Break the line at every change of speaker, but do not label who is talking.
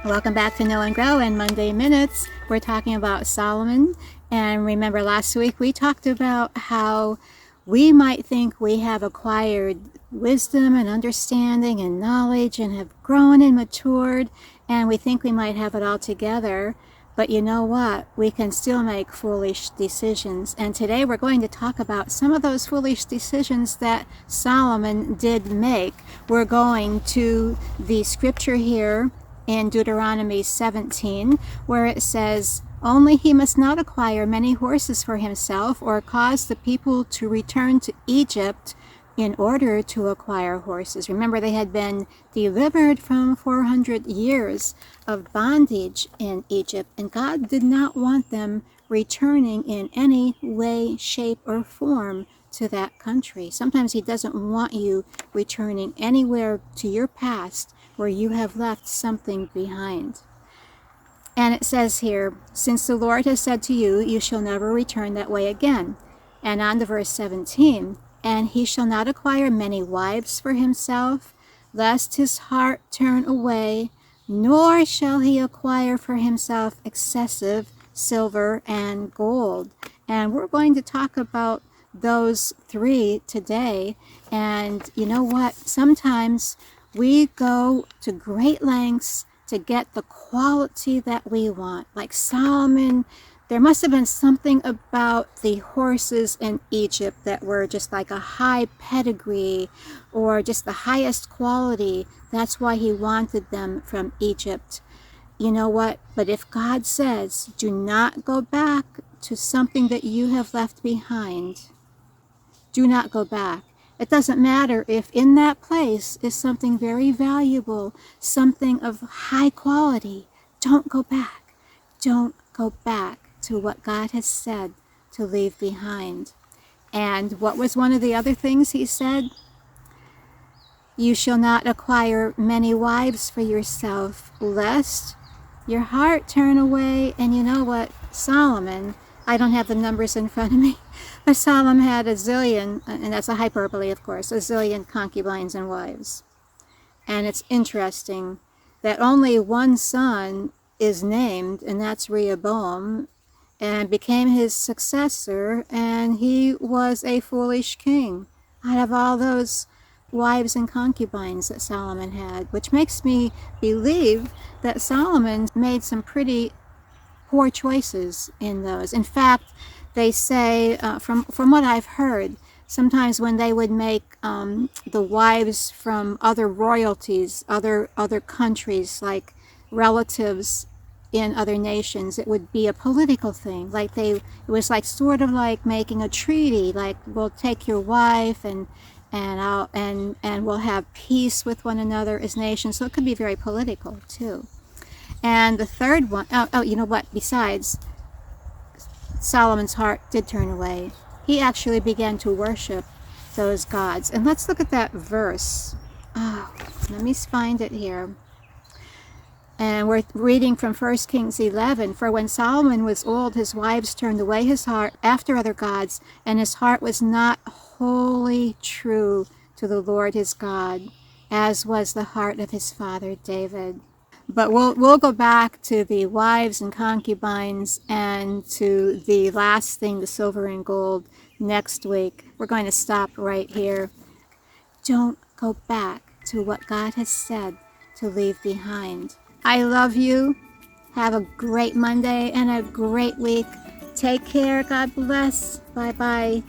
Welcome back to Know and Grow and Monday Minutes. We're talking about Solomon. And remember, last week we talked about how we might think we have acquired wisdom and understanding and knowledge and have grown and matured, and we think we might have it all together. But you know what? We can still make foolish decisions. And today we're going to talk about some of those foolish decisions that Solomon did make. We're going to the scripture here in Deuteronomy 17, where it says, "Only he must not acquire many horses for himself or cause the people to return to Egypt in order to acquire horses." Remember, they had been delivered from 400 years of bondage in Egypt, and God did not want them returning in any way, shape, or form to that country. Sometimes he doesn't want you returning anywhere to your past where you have left something behind. And it says here, "Since the Lord has said to you, you shall never return that way again." And on to verse 17, "And he shall not acquire many wives for himself, lest his heart turn away, nor shall he acquire for himself excessive silver and gold." And we're going to talk about those three today. And you know what? Sometimes we go to great lengths to get the quality that we want. Like Solomon, there must have been something about the horses in Egypt that were just like a high pedigree or just the highest quality. That's why he wanted them from Egypt. You know what? But if God says, do not go back to something that you have left behind, do not go back. It doesn't matter if in that place is something very valuable, something of high quality. Don't go back. Don't go back to what God has said to leave behind. And what was one of the other things he said? "You shall not acquire many wives for yourself, lest your heart turn away." And you know what? Solomon, I don't have the numbers in front of me, but Solomon had a zillion, and that's a hyperbole, of course, a zillion concubines and wives. And it's interesting that only one son is named, and that's Rehoboam, and became his successor, and he was a foolish king out of all those wives and concubines that Solomon had, which makes me believe that Solomon made some pretty poor choices in those. In fact, they say, from what I've heard, sometimes when they would make the wives from other royalties, other countries, like relatives in other nations, it would be a political thing. Like it was like sort of like making a treaty, like, we'll take your wife and we'll have peace with one another as nations. So it could be very political too. And the third one, you know what? Besides, Solomon's heart did turn away. He actually began to worship those gods. And let's look at that verse. Let me find it here. And we're reading from 1 Kings 11. "For when Solomon was old, his wives turned away his heart after other gods, and his heart was not wholly true to the Lord his God, as was the heart of his father David." But we'll go back to the wives and concubines and to the last thing, the silver and gold, next week. We're going to stop right here. Don't go back to what God has said to leave behind. I love you. Have a great Monday and a great week. Take care. God bless. Bye-bye.